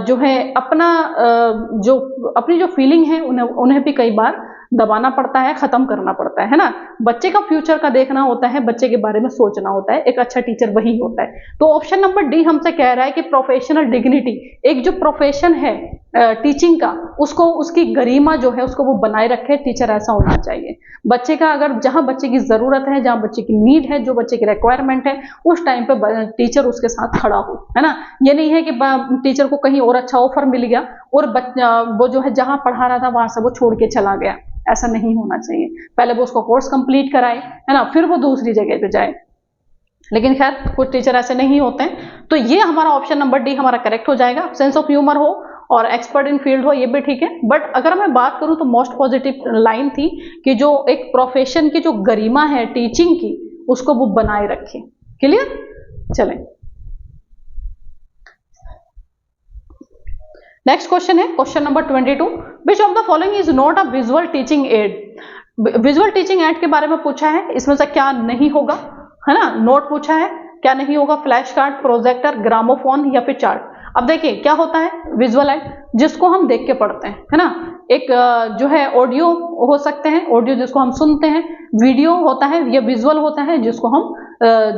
जो है अपनी जो फीलिंग है उन्हें भी कई बार दबाना पड़ता है, खत्म करना पड़ता है ना। बच्चे का फ्यूचर का देखना होता है, बच्चे के बारे में सोचना होता है, एक अच्छा टीचर वही होता है। तो ऑप्शन नंबर डी हमसे कह रहा है कि प्रोफेशनल डिग्निटी, एक जो प्रोफेशन है टीचिंग का, उसको उसकी गरिमा जो है उसको वो बनाए रखे, टीचर ऐसा होना चाहिए। बच्चे का अगर जहां बच्चे की जरूरत है, जहां बच्चे की नीड है, जो बच्चे की रिक्वायरमेंट है, उस टाइम पे टीचर उसके साथ खड़ा हो, है ना। ये नहीं है कि टीचर को कहीं और अच्छा ऑफर मिल गया और वो जो है जहां पढ़ा रहा था वहां से वो छोड़ के चला गया, ऐसा नहीं होना चाहिए। पहले वो उसको कोर्स कंप्लीट कराए, है ना, फिर वो दूसरी जगह पे जाए। लेकिन खैर कुछ टीचर ऐसे नहीं होते हैं, तो ये हमारा ऑप्शन नंबर डी हमारा करेक्ट हो जाएगा। सेंस ऑफ ह्यूमर हो और एक्सपर्ट इन फील्ड हो, ये भी ठीक है। बट अगर मैं बात करूं तो मोस्ट पॉजिटिव लाइन थी कि जो एक प्रोफेशन की जो गरिमा है टीचिंग की, उसको वो बनाए रखे। क्लियर? चलें, नेक्स्ट क्वेश्चन है question number 22। Which of the following is not a visual teaching add. Visual teaching add के बारे में पूछा है, इसमें से क्या नहीं होगा, है ना। नोट पूछा है, क्या नहीं होगा, फ्लैश कार्ड, प्रोजेक्टर, ग्रामोफोन या फिर चार्ट। अब देखिए क्या होता है विजुअल एड, जिसको हम देख के पढ़ते हैं, है ना। एक जो है ऑडियो हो सकते हैं, ऑडियो जिसको हम सुनते हैं, वीडियो होता है, ये विजुअल होता है जिसको हम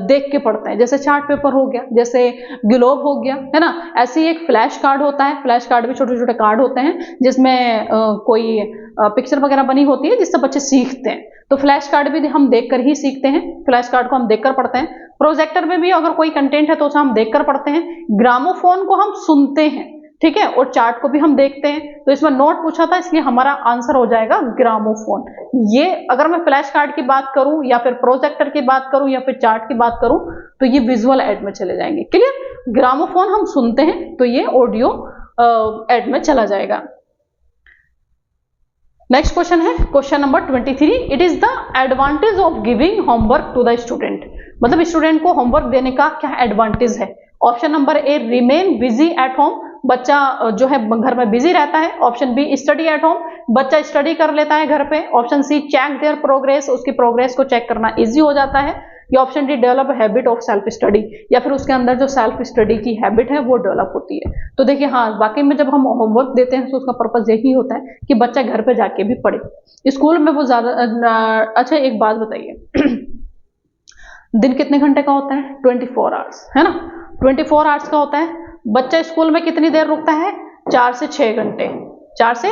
देख के पढ़ते हैं, जैसे चार्ट पेपर हो गया, जैसे ग्लोब हो गया, है ना। ऐसे ही एक फ्लैश कार्ड होता है, फ्लैश कार्ड भी छोटे छोटे कार्ड होते हैं जिसमें कोई पिक्चर वगैरह बनी होती है जिससे बच्चे सीखते हैं। तो फ्लैश कार्ड भी हम देखकर ही सीखते हैं, फ्लैश कार्ड को हम देखकर पढ़ते हैं। प्रोजेक्टर में भी अगर कोई कंटेंट है तो उसे हम देखकर पढ़ते हैं। ग्रामोफोन को हम सुनते हैं, ठीक है, और चार्ट को भी हम देखते हैं। तो इसमें नोट पूछा था, इसलिए हमारा आंसर हो जाएगा ग्रामोफोन। ये अगर मैं फ्लैश कार्ड की बात करूं या फिर प्रोजेक्टर की बात करूं या फिर चार्ट की बात करूं तो ये विजुअल एड में चले जाएंगे। क्लियर? ग्रामोफोन हम सुनते हैं तो ये ऑडियो एड में चला जाएगा। नेक्स्ट क्वेश्चन है question number 23। It is the advantage of giving homework to the student, मतलब स्टूडेंट को होमवर्क देने का क्या एडवांटेज है। Option number A remain busy at home, बच्चा जो है घर में बिजी रहता है। Option B study at home, बच्चा स्टडी कर लेता है घर पे। Option C check their progress, उसकी प्रोग्रेस को चेक करना इजी हो जाता है। या option D develop habit of self study, या फिर उसके अंदर जो सेल्फ स्टडी की हैबिट है वो डेवलप होती है। तो देखिए हाँ, वाकई में जब हम होमवर्क देते हैं तो उसका पर्पज यही होता है कि बच्चा घर पे जाके भी पढ़े, स्कूल में वो ज्यादा। अच्छा एक बात बताइए दिन कितने घंटे का होता है? 24 आवर्स, है ना। 24 आवर्स का होता है। बच्चा स्कूल में कितनी देर रुकता है? 4 से 6 घंटे, 4 से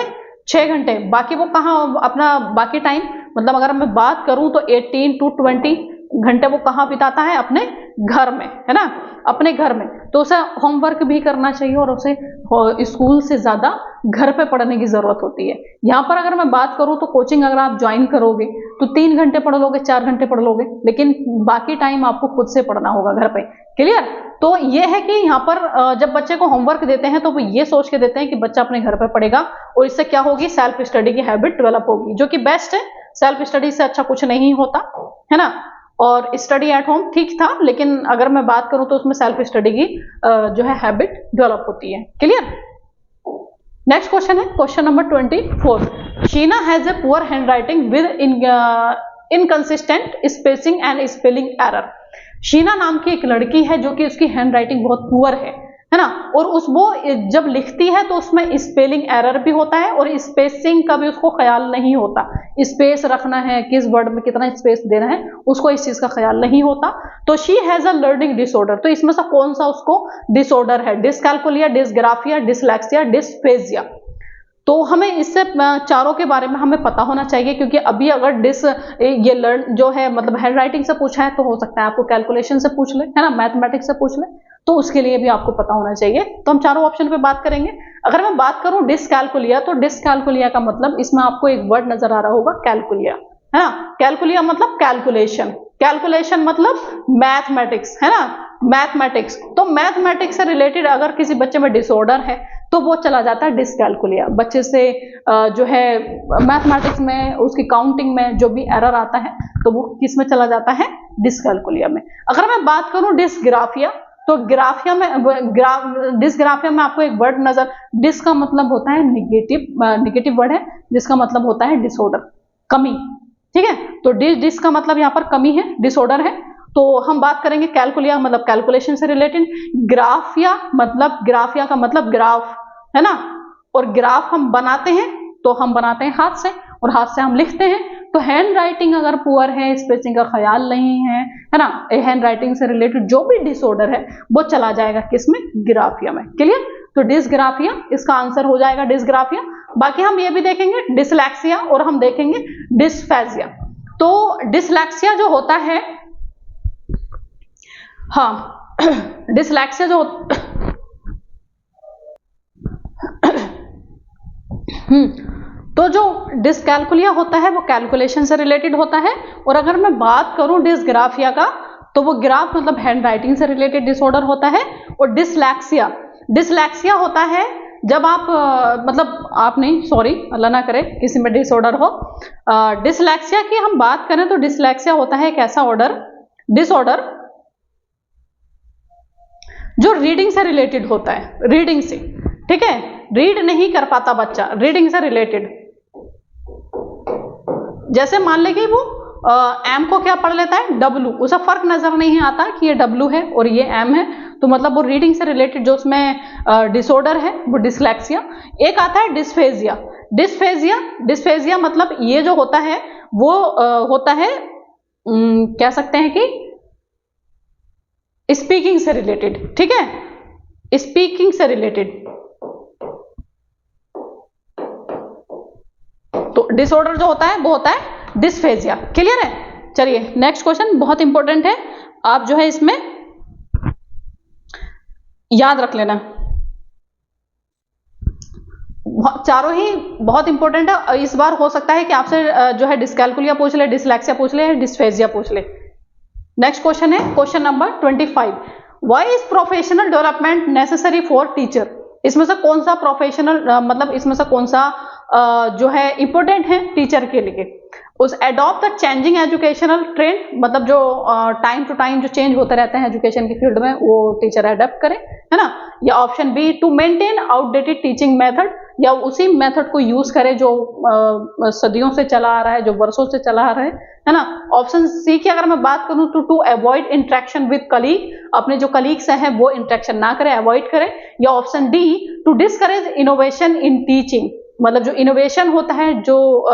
6 घंटे। बाकी वो कहाँ अपना बाकी टाइम, मतलब अगर मैं बात करूं तो 18 to 20 घंटे वो कहाँ बिताता है? अपने घर में, है ना, अपने घर में। तो उसे होमवर्क भी करना चाहिए और उसे स्कूल से ज्यादा घर पे पढ़ने की जरूरत होती है। यहाँ पर अगर मैं बात करूँ तो कोचिंग अगर आप ज्वाइन करोगे तो 3 घंटे पढ़ लोगे, 4 घंटे पढ़ लोगे, लेकिन बाकी टाइम आपको खुद से पढ़ना होगा घर पे। क्लियर? तो ये है कि यहाँ पर जब बच्चे को होमवर्क देते हैं तो वो ये सोच के देते हैं कि बच्चा अपने घर पे पढ़ेगा और इससे क्या होगी? सेल्फ स्टडी की हैबिट डेवलप होगी, जो कि बेस्ट है। सेल्फ स्टडी से अच्छा कुछ नहीं होता, है ना। और स्टडी एट होम ठीक था, लेकिन अगर मैं बात करूं तो उसमें सेल्फ स्टडी की जो है हैबिट डेवलप होती है। क्लियर? नेक्स्ट क्वेश्चन है question number 24। Sheena has a poor hand writing with inconsistent spacing and spelling error. Sheena नाम की एक लड़की है जो कि उसकी हैंड राइटिंग बहुत पुअर है ना, और वो जब लिखती है तो उसमें स्पेलिंग एरर भी होता है और स्पेसिंग का भी उसको ख्याल नहीं होता। स्पेस रखना है, किस वर्ड में कितना स्पेस देना है, उसको इस चीज का ख्याल नहीं होता। तो she has a learning disorder. तो इसमें से कौन सा उसको डिसऑर्डर है? डिसकैल्कुलिया, डिसग्राफिया, डिसलेक्सिया, डिसफेजिया। तो हमें इससे चारों के बारे में हमें पता होना चाहिए, क्योंकि अभी अगर ये लर्न जो है मतलब हैंड राइटिंग से पूछा है तो हो सकता है आपको कैलकुलेशन से पूछ ले, है ना, मैथमेटिक्स से पूछ ले, तो उसके लिए भी आपको पता होना चाहिए। तो हम चारों ऑप्शन पे बात करेंगे। अगर मैं बात करूं डिसकैल्कुलिया, तो डिसकैल्कुलिया का मतलब इसमें आपको एक वर्ड नजर आ रहा होगा, कैलकुलिया, है ना। कैलकुलिया मतलब कैलकुलेशन, कैलकुलेशन मतलब मैथमेटिक्स, है ना, मैथमेटिक्स। तो मैथमेटिक्स से रिलेटेड अगर किसी बच्चे में डिसऑर्डर है तो वो चला जाता है डिसकैल्कुलिया। बच्चे से जो है मैथमेटिक्स में उसकी काउंटिंग में जो भी एरर आता है तो वो किस में चला जाता है? डिसकैल्कुलिया में। अगर मैं बात करूं डिसग्राफिया, तो डिसग्राफिया में आपको एक वर्ड नजर, डिस का मतलब होता है निगेटिव वर्ड है जिसका मतलब होता है डिसऑर्डर, कमी। ठीक है, तो डिस का मतलब यहाँ पर कमी है, डिसऑर्डर है। तो हम बात करेंगे कैलकुलिया मतलब कैलकुलेशन से रिलेटेड। ग्राफिया का मतलब ग्राफ, है ना, और ग्राफ हम बनाते हैं तो हम बनाते हैं हाथ से और हाथ से हम लिखते हैं। तो हैंड राइटिंग अगर पुअर है, स्पेसिंग का ख्याल नहीं है ना, हैंड राइटिंग से रिलेटेड जो भी डिसऑर्डर है वो चला जाएगा किसमें? ग्राफिया में। क्लियर? तो डिसग्राफिया इसका आंसर हो जाएगा, डिसग्राफिया। बाकी हम ये भी देखेंगे डिसलेक्सिया और हम देखेंगे डिसफेजिया। तो डिसलेक्सिया जो होता है, हाँ डिसलेक्सिया जो तो जो डिसकैल्कुलिया होता है वो कैलकुलेशन से रिलेटेड होता है। और अगर मैं बात करूं डिसग्राफिया का, तो वो ग्राफ मतलब हैंड राइटिंग से रिलेटेड डिसऑर्डर होता है। और डिसलेक्सिया होता है जब आप मतलब आप नहीं, सॉरी, अल्लाह ना करे किसी में डिसऑर्डर हो। डिसलेक्सिया की हम बात करें तो डिसलेक्सिया होता है एक ऐसा डिसऑर्डर जो रीडिंग से रिलेटेड होता है, रीडिंग से। ठीक है, रीड नहीं कर पाता बच्चा, रीडिंग से रिलेटेड। जैसे मान ले कि वो एम को क्या पढ़ लेता है? डब्लू, उसे फर्क नजर नहीं आता कि ये डब्लू है और ये एम है, तो मतलब वो रीडिंग से रिलेटेड जो उसमें डिसऑर्डर है वो डिसलेक्सिया। एक आता है डिसफेजिया मतलब ये जो होता है वो होता है कह सकते हैं कि स्पीकिंग से रिलेटेड। ठीक है, स्पीकिंग से रिलेटेड। तो डिसऑर्डर जो होता है वो होता है डिसफेजिया। क्लियर है? चलिए नेक्स्ट क्वेश्चन बहुत इंपॉर्टेंट है, आप जो है इसमें याद रख लेना। चारों ही बहुत इंपॉर्टेंट है। इस बार हो सकता है कि आपसे जो है डिसकैल्कुलिया पूछ ले, डिसलेक्सिया पूछ ले, डिसफेजिया पूछ ले। नेक्स्ट क्वेश्चन है question number 25। Why is professional development necessary for teacher? इसमें से कौन सा प्रोफेशनल मतलब इसमें से कौन सा जो है इंपॉर्टेंट है टीचर के लिए? उस adopt the changing educational trend, मतलब जो टाइम टू टाइम जो चेंज होते रहते हैं एजुकेशन की फील्ड में वो टीचर एडॉप्ट करे, है ना। या option B to maintain outdated teaching method, या उसी मेथड को यूज करे जो सदियों से चला आ रहा है, जो वर्षों से चला आ रहा है ना। ऑप्शन सी की अगर मैं बात करूं तो to avoid interaction with colleague, अपने जो कलीग्स हैं वो इंटरेक्शन ना करे, अवॉइड करे। या option D to discourage innovation in teaching, मतलब जो इनोवेशन होता है, जो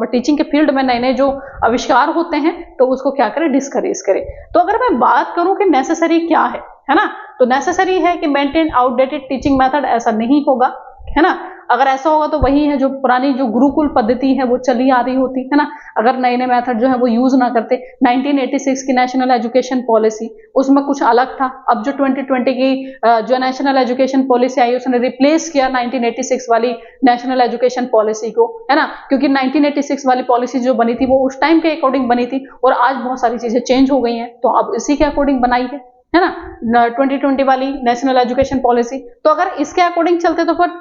टीचिंग के फील्ड में नए नए जो आविष्कार होते हैं तो उसको क्या करे? डिस्करेज करे। तो अगर मैं बात करूं कि नेसेसरी क्या है है ना। तो नेसेसरी है कि मेंटेन आउटडेटेड टीचिंग मेथड, ऐसा नहीं होगा, है ना। अगर ऐसा होगा तो वही है जो पुरानी जो गुरुकुल पद्धति है वो चली आ रही होती है ना। अगर नए नए मेथड जो है वो यूज ना करते। 1986 की नेशनल एजुकेशन पॉलिसी, उसमें कुछ अलग था। अब जो 2020 की जो नेशनल एजुकेशन पॉलिसी आई उसने रिप्लेस किया 1986 वाली नेशनल एजुकेशन पॉलिसी को, है ना। क्योंकि 1986 वाली पॉलिसी जो बनी थी वो उस टाइम के अकॉर्डिंग बनी थी और आज बहुत सारी चीजें चेंज हो गई हैं, तो अब इसी के अकॉर्डिंग बनाई है ना 2020 वाली नेशनल एजुकेशन पॉलिसी। तो अगर इसके अकॉर्डिंग चलते तो फिर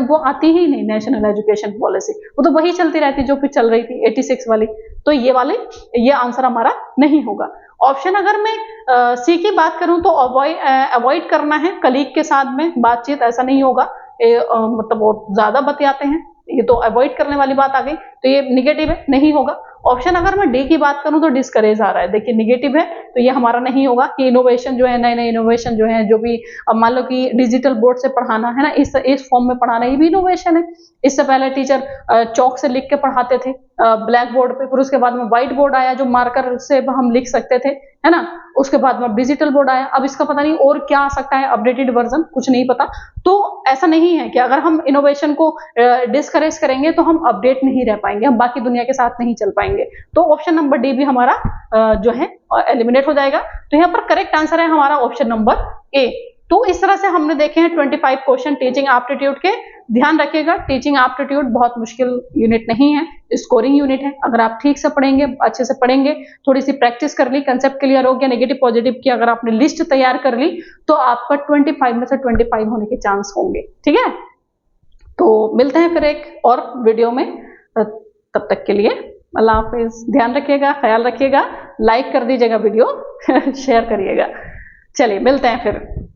वो आती ही नहीं नेशनल एजुकेशन पॉलिसी, वो तो वही चलती रहती जो फिर चल रही थी 86 वाली। तो ये आंसर हमारा नहीं होगा। ऑप्शन अगर मैं सी की बात करूं तो अवॉइड करना है कलीग के साथ में बातचीत, ऐसा नहीं होगा। मतलब वो ज्यादा बतियाते हैं, ये तो अवॉइड करने वाली बात आ गई, तो ये निगेटिव है, नहीं होगा। ऑप्शन अगर मैं डी की बात करूं तो डिस्करेज आ रहा है, देखिए निगेटिव है, तो ये हमारा नहीं होगा कि इनोवेशन जो है, नए नए इनोवेशन जो है, जो भी मान लो कि डिजिटल बोर्ड से पढ़ाना है ना, इस फॉर्म में पढ़ाना, ये भी इनोवेशन है। इससे पहले टीचर चौक से लिख के पढ़ाते थे ब्लैक बोर्ड पे, फिर उसके बाद में व्हाइट बोर्ड आया जो मार्कर से हम लिख सकते थे, है ना। उसके बाद में डिजिटल बोर्ड आया, अब इसका पता नहीं और क्या आ सकता है, अपडेटेड वर्जन, कुछ नहीं पता। तो ऐसा नहीं है कि अगर हम इनोवेशन को डिस्करेज करेंगे तो हम अपडेट नहीं रह पाएंगे, हम बाकी दुनिया के साथ नहीं चल पाएंगे। तो ऑप्शन नंबर डी भी हमारा जो है एलिमिनेट हो जाएगा। तो यहाँ पर करेक्ट आंसर है हमारा ऑप्शन नंबर ए। तो इस तरह से हमने देखे हैं 25 क्वेश्चन टीचिंग एप्टीट्यूड के। ध्यान रखिएगा, टीचिंग एप्टीट्यूड बहुत मुश्किल यूनिट नहीं है, स्कोरिंग यूनिट है। अगर आप ठीक से पढ़ेंगे, अच्छे से पढ़ेंगे, थोड़ी सी प्रैक्टिस कर ली, कंसेप्ट क्लियर हो गया, नेगेटिव पॉजिटिव की अगर आपने लिस्ट तैयार कर ली तो आपका 25 में से 25 होने के चांस होंगे, ठीक है। तो मिलते हैं फिर एक और वीडियो में, तब तक के लिए अल्लाह हाफिज। ध्यान रखिएगा, ख्याल रखिएगा, लाइक कर दीजिएगा वीडियो शेयर करिएगा। चलिए मिलते हैं फिर।